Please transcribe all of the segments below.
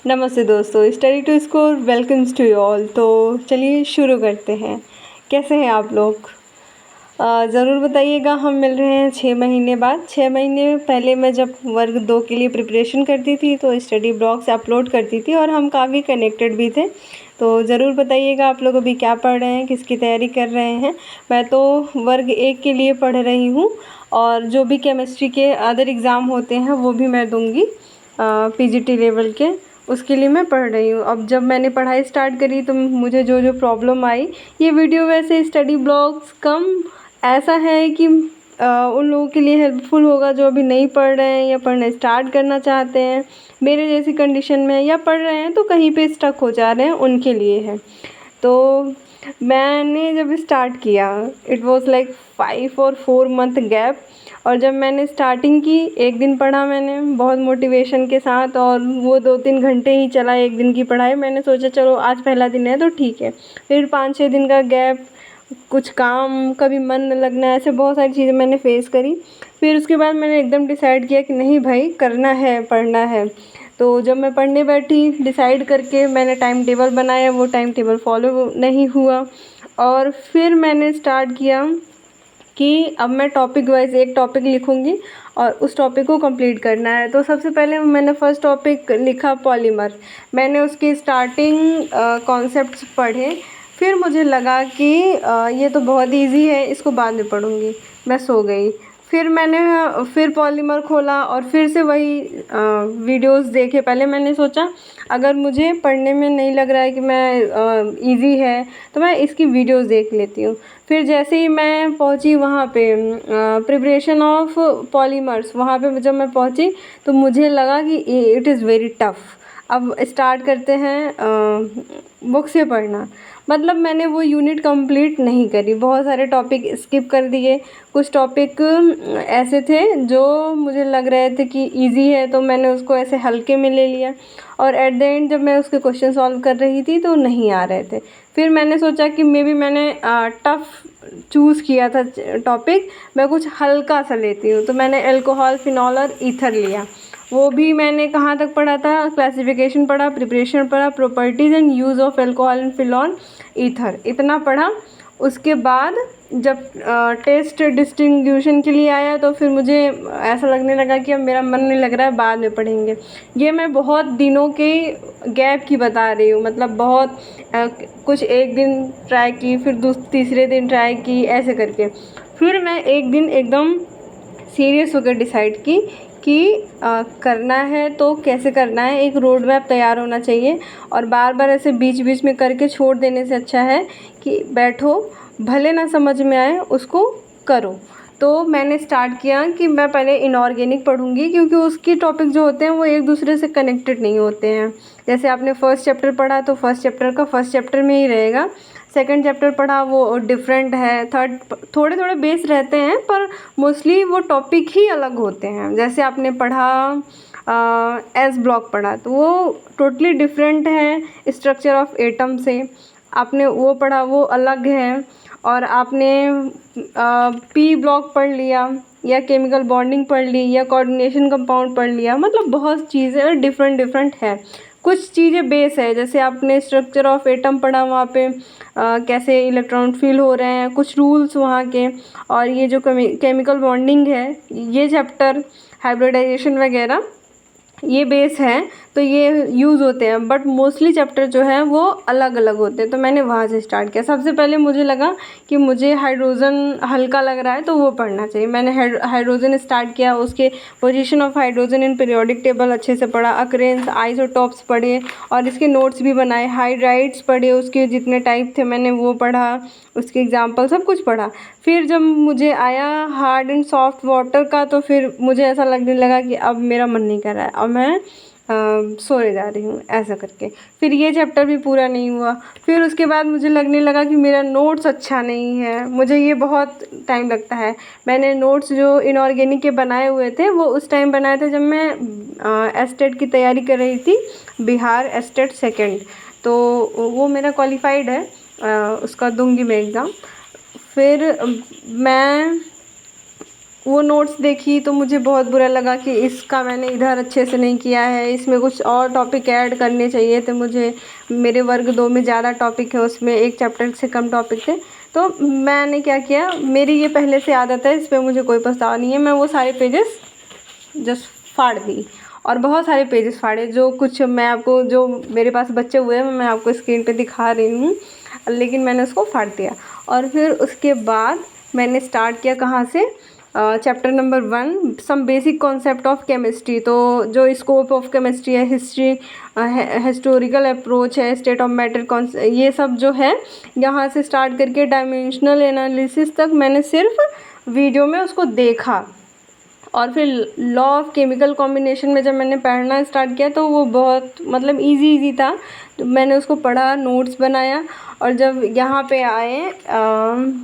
नमस्ते दोस्तों, study to score welcomes to you all. तो चलिए शुरू करते हैं। कैसे हैं आप लोग? ज़रूर बताइएगा। हम मिल रहे हैं 6 महीने बाद। 6 महीने पहले मैं जब वर्ग 2 के लिए प्रिपरेशन करती थी तो स्टडी ब्लॉग्स अपलोड करती थी और हम काफ़ी कनेक्टेड भी थे। तो ज़रूर बताइएगा आप लोग अभी क्या पढ़ रहे हैं, किसकी तैयारी कर रहे हैं। मैं तो वर्ग 1 के लिए पढ़ रही हूँ और जो भी केमिस्ट्री के अदर एग्ज़ाम होते हैं वो भी मैं दूँगी पीजीटी लेवल के, उसके लिए मैं पढ़ रही हूँ। अब जब मैंने पढ़ाई स्टार्ट करी तो मुझे जो जो प्रॉब्लम आई, ये वीडियो वैसे स्टडी ब्लॉग्स कम ऐसा है कि उन लोगों के लिए हेल्पफुल होगा जो अभी नहीं पढ़ रहे हैं या पढ़ना स्टार्ट करना चाहते हैं मेरे जैसी कंडीशन में, या पढ़ रहे हैं तो कहीं पे स्टक हो जा रहे हैं, उनके लिए है। तो मैंने जब स्टार्ट किया इट वाज लाइक 5 और 4 मंथ गैप, और जब मैंने स्टार्टिंग की एक दिन पढ़ा मैंने बहुत मोटिवेशन के साथ, और वो 2-3 घंटे ही चला एक दिन की पढ़ाई। मैंने सोचा चलो आज पहला दिन है तो ठीक है। फिर 5-6 दिन का गैप, कुछ काम, कभी मन न लगना, ऐसे बहुत सारी चीज़ें मैंने फेस करी। फिर उसके बाद मैंने एकदम डिसाइड किया कि नहीं भाई, करना है, पढ़ना है। तो जब मैं पढ़ने बैठी डिसाइड करके, मैंने टाइम टेबल बनाया, वो टाइम टेबल फॉलो नहीं हुआ। और फिर मैंने स्टार्ट किया कि अब मैं टॉपिक वाइज एक टॉपिक लिखूँगी और उस टॉपिक को कंप्लीट करना है। तो सबसे पहले मैंने फर्स्ट टॉपिक लिखा पॉलीमर। मैंने उसकी स्टार्टिंग कॉन्सेप्ट्स पढ़े। फिर मुझे लगा कि ये तो बहुत इजी है, इसको बाद में पढ़ूँगी। मैं सो गई। फिर मैंने फिर पॉलीमर खोला और फिर से वही वीडियोस देखे। पहले मैंने सोचा अगर मुझे पढ़ने में नहीं लग रहा है कि मैं इजी है तो मैं इसकी वीडियोस देख लेती हूँ। फिर जैसे ही मैं पहुँची वहाँ पे प्रिपरेशन ऑफ पॉलीमर्स, वहाँ पे जब मैं पहुँची तो मुझे लगा कि इट इज़ वेरी टफ़। अब स्टार्ट करते हैं बुक से पढ़ना। मतलब मैंने वो यूनिट कंप्लीट नहीं करी, बहुत सारे टॉपिक स्किप कर दिए। कुछ टॉपिक ऐसे थे जो मुझे लग रहे थे कि इजी है तो मैंने उसको ऐसे हल्के में ले लिया, और एट द एंड जब मैं उसके क्वेश्चन सॉल्व कर रही थी तो नहीं आ रहे थे। फिर मैंने सोचा कि मे बी मैंने टफ़ चूज़ किया था टॉपिक, मैं कुछ हल्का सा लेती हूँ। तो मैंने अल्कोहल, फिनॉल और ईथर लिया। वो भी मैंने कहाँ तक पढ़ा था, क्लासिफिकेशन पढ़ा, प्रिपरेशन पढ़ा, properties and use of alcohol and phenol, ether, इतना पढ़ा। उसके बाद जब टेस्ट डिस्टिंग्यूशन के लिए आया तो फिर मुझे ऐसा लगने लगा कि अब मेरा मन नहीं लग रहा है, बाद में पढ़ेंगे। ये मैं बहुत दिनों के गैप की बता रही हूँ, मतलब बहुत कुछ एक दिन ट्राई की, फिर तीसरे दिन ट्राई की, ऐसे करके। फिर मैं एक दिन एकदम सीरियस होकर डिसाइड की कि करना है तो कैसे करना है, एक रोड मैप तैयार होना चाहिए। और बार बार ऐसे बीच बीच में करके छोड़ देने से अच्छा है कि बैठो, भले ना समझ में आए उसको करो। तो मैंने स्टार्ट किया कि मैं पहले इनऑर्गेनिक पढ़ूंगी, क्योंकि उसकी टॉपिक जो होते हैं वो एक दूसरे से कनेक्टेड नहीं होते हैं। जैसे आपने फर्स्ट चैप्टर पढ़ा तो फर्स्ट चैप्टर का फर्स्ट चैप्टर में ही रहेगा। सेकंड चैप्टर पढ़ा वो डिफरेंट है। थर्ड थोड़े थोड़े बेस रहते हैं पर मोस्टली वो टॉपिक ही अलग होते हैं। जैसे आपने पढ़ा एस ब्लॉक पढ़ा तो वो टोटली डिफरेंट है स्ट्रक्चर ऑफ एटम से। आपने वो पढ़ा, वो अलग है। और आपने पी ब्लॉक पढ़ लिया, या केमिकल बॉन्डिंग पढ़ ली, या कोऑर्डिनेशन कंपाउंड पढ़ लिया, मतलब बहुत चीज़ें डिफरेंट डिफरेंट है। कुछ चीज़ें बेस है, जैसे आपने स्ट्रक्चर ऑफ एटम पढ़ा, वहाँ पे कैसे इलेक्ट्रॉन फील हो रहे हैं, कुछ रूल्स वहाँ के। और ये जो केमिकल बॉन्डिंग है, ये चैप्टर, हाइब्रिडाइजेशन वगैरह, ये बेस है तो ये यूज़ होते हैं। बट मोस्टली चैप्टर जो है वो अलग अलग होते हैं। तो मैंने वहाँ से स्टार्ट किया। सबसे पहले मुझे लगा कि मुझे हाइड्रोजन हल्का लग रहा है तो वो पढ़ना चाहिए। मैंने हाइड्रोजन स्टार्ट किया, उसके position of hydrogen in periodic table अच्छे से पढ़ा, अकरेंस, आइसोटॉप्स पढ़े और इसके नोट्स भी बनाए, हाइड्राइड्स पढ़े, उसके जितने टाइप थे मैंने वो पढ़ा, उसके एग्जाम्पल सब कुछ पढ़ा। फिर जब मुझे आया हार्ड एंड सॉफ्ट वाटर का तो फिर मुझे ऐसा लगने लगा कि अब मेरा मन नहीं कर रहा है, अब मैं सोने जा रही हूँ, ऐसा करके। फिर ये चैप्टर भी पूरा नहीं हुआ। फिर उसके बाद मुझे लगने लगा कि मेरा नोट्स अच्छा नहीं है, मुझे ये बहुत टाइम लगता है। मैंने नोट्स जो इनऑर्गेनिक के बनाए हुए थे वो उस टाइम बनाए थे जब मैं एस्टेट की तैयारी कर रही थी, बिहार एस्टेट सेकेंड। तो वो मेरा क्वालिफाइड है, उसका दूंगी मैं एग्ज़ाम। फिर मैं वो नोट्स देखी तो मुझे बहुत बुरा लगा कि इसका मैंने इधर अच्छे से नहीं किया है, इसमें कुछ और टॉपिक ऐड करने चाहिए थे मुझे। मेरे वर्ग 2 में ज़्यादा टॉपिक है, उसमें एक चैप्टर से कम टॉपिक थे। तो मैंने क्या किया, मेरी ये पहले से आदत है, इस पर मुझे कोई पछतावा नहीं है। मैं वो सारे पेजेस जस्ट फाड़ दी और बहुत सारे पेजेस फाड़े। जो कुछ मैं आपको, जो मेरे पास बचे हुए हैं मैं आपको स्क्रीन पे दिखा रही हूँ, लेकिन मैंने उसको फाड़ दिया। और फिर उसके बाद मैंने स्टार्ट किया कहाँ से, chapter number 1 some basic concept of chemistry. तो जो स्कोप ऑफ केमिस्ट्री है, हिस्ट्री, हिस्टोरिकल अप्रोच है, स्टेट ऑफ मैटर, ये सब जो है यहाँ से स्टार्ट करके डायमेंशनल एनालिसिस तक मैंने सिर्फ वीडियो में उसको देखा। और फिर लॉ ऑफ केमिकल कॉम्बिनेशन में जब मैंने पढ़ना स्टार्ट किया तो वो बहुत मतलब इजी था। तो मैंने उसको पढ़ा, नोट्स बनाया, और जब यहाँ पे आए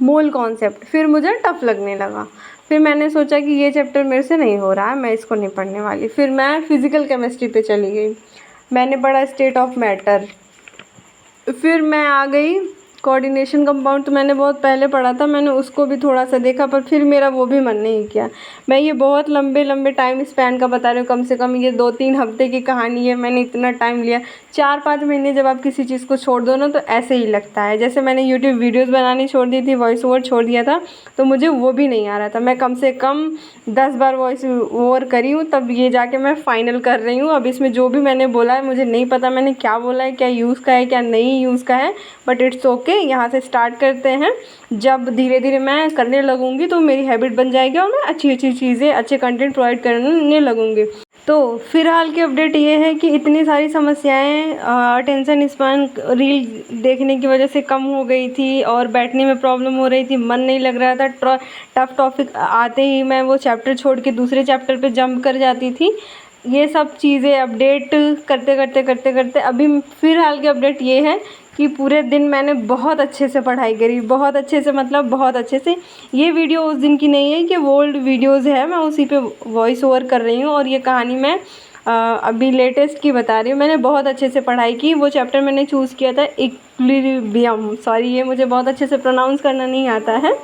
मोल कॉन्सेप्ट, फिर मुझे टफ लगने लगा। फिर मैंने सोचा कि ये चैप्टर मेरे से नहीं हो रहा है, मैं इसको नहीं पढ़ने वाली। फिर मैं फ़िज़िकल केमिस्ट्री पे चली गई, मैंने पढ़ा स्टेट ऑफ मैटर। फिर मैं आ गई कोऑर्डिनेशन कंपाउंड, तो मैंने बहुत पहले पढ़ा था, मैंने उसको भी थोड़ा सा देखा, पर फिर मेरा वो भी मन नहीं किया। मैं ये बहुत लंबे टाइम स्पैन का बता रही हूँ, कम से कम ये 2-3 हफ्ते की कहानी है, मैंने इतना टाइम लिया। 4-5 महीने जब आप किसी चीज़ को छोड़ दो ना तो ऐसे ही लगता है। जैसे मैंने यूट्यूब वीडियोज़ बनानी छोड़ दी थी, वॉइस ओवर छोड़ दिया था, तो मुझे वो भी नहीं आ रहा था। मैं कम से कम 10 बार वॉइस ओवर करी हूँ, तब ये जाके मैं फ़ाइनल कर रही हूँ। अब इसमें जो भी मैंने बोला है मुझे नहीं पता मैंने क्या बोला है, क्या यूज़ का है क्या नहीं यूज़ का है, बट इट्स ओके। यहाँ से स्टार्ट करते हैं। जब धीरे धीरे मैं करने लगूँगी तो मेरी हैबिट बन जाएगी और मैं अच्छी अच्छी चीज़ें, अच्छे कंटेंट प्रोवाइड करने लगूँगी। तो फ़िलहाल की अपडेट ये है कि इतनी सारी समस्याएं, अटेंशन स्पैन रील देखने की वजह से कम हो गई थी, और बैठने में प्रॉब्लम हो रही थी, मन नहीं लग रहा था। टफ टॉपिक आते ही मैं वो चैप्टर छोड़ के दूसरे चैप्टर पे जंप कर जाती थी। ये सब चीज़ें अपडेट करते अभी फ़िलहाल की अपडेट ये है कि पूरे दिन मैंने बहुत अच्छे से पढ़ाई करी, बहुत अच्छे से, मतलब बहुत अच्छे से। ये वीडियो उस दिन की नहीं है कि वो ओल्ड वीडियोज़ है, मैं उसी पे वॉइस ओवर कर रही हूँ। और ये कहानी मैं अभी लेटेस्ट की बता रही हूँ। मैंने बहुत अच्छे से पढ़ाई की। वो चैप्टर मैंने चूज़ किया था इक्विलिब्रियम, सॉरी ये मुझे बहुत अच्छे से प्रोनाउंस करना नहीं आता है।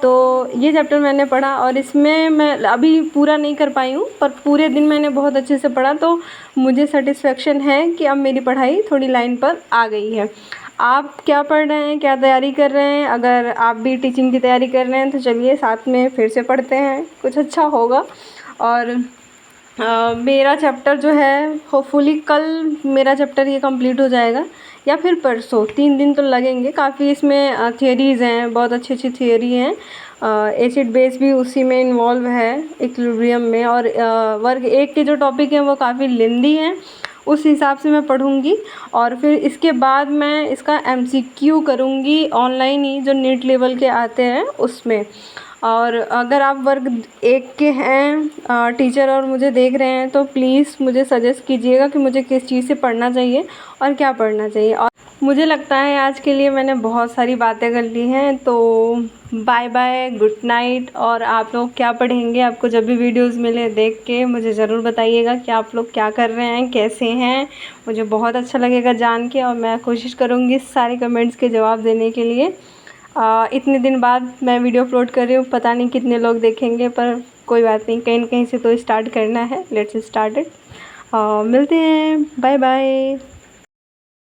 तो ये चैप्टर मैंने पढ़ा और इसमें मैं अभी पूरा नहीं कर पाई हूँ, पर पूरे दिन मैंने बहुत अच्छे से पढ़ा, तो मुझे सेटिस्फेक्शन है कि अब मेरी पढ़ाई थोड़ी लाइन पर आ गई है। आप क्या पढ़ रहे हैं, क्या तैयारी कर रहे हैं? अगर आप भी टीचिंग की तैयारी कर रहे हैं तो चलिए साथ में फिर से पढ़ते हैं, कुछ अच्छा होगा। और मेरा चैप्टर जो है होपफुली कल मेरा चैप्टर ये कंप्लीट हो जाएगा, या फिर परसों। 3 दिन तो लगेंगे। काफ़ी इसमें थियरीज़ हैं, बहुत अच्छी अच्छी थियरी हैं। एसिड बेस भी उसी में इन्वॉल्व है इक्विलिब्रियम में। और वर्ग 1 के जो टॉपिक हैं वो काफ़ी लेंदी हैं, उस हिसाब से मैं पढ़ूँगी। और फिर इसके बाद मैं इसका MCQ करूँगी ऑनलाइन ही, जो नीट लेवल के आते हैं उसमें। और अगर आप वर्ग 1 के हैं टीचर और मुझे देख रहे हैं तो प्लीज़ मुझे सजेस्ट कीजिएगा कि मुझे किस चीज़ से पढ़ना चाहिए और क्या पढ़ना चाहिए। और मुझे लगता है आज के लिए मैंने बहुत सारी बातें कर ली हैं, तो बाय बाय, गुड नाइट। और आप लोग क्या पढ़ेंगे, आपको जब भी वीडियोस मिले देख के मुझे ज़रूर बताइएगा कि आप लोग क्या कर रहे हैं, कैसे हैं। मुझे बहुत अच्छा लगेगा जान के, और मैं कोशिश करूँगी सारे कमेंट्स के जवाब देने के लिए। इतने दिन बाद मैं वीडियो अपलोड कर रही हूँ, पता नहीं कितने लोग देखेंगे, पर कोई बात नहीं, कहीं न कहीं से तो स्टार्ट करना है। Let's start it. मिलते हैं, बाय बाय।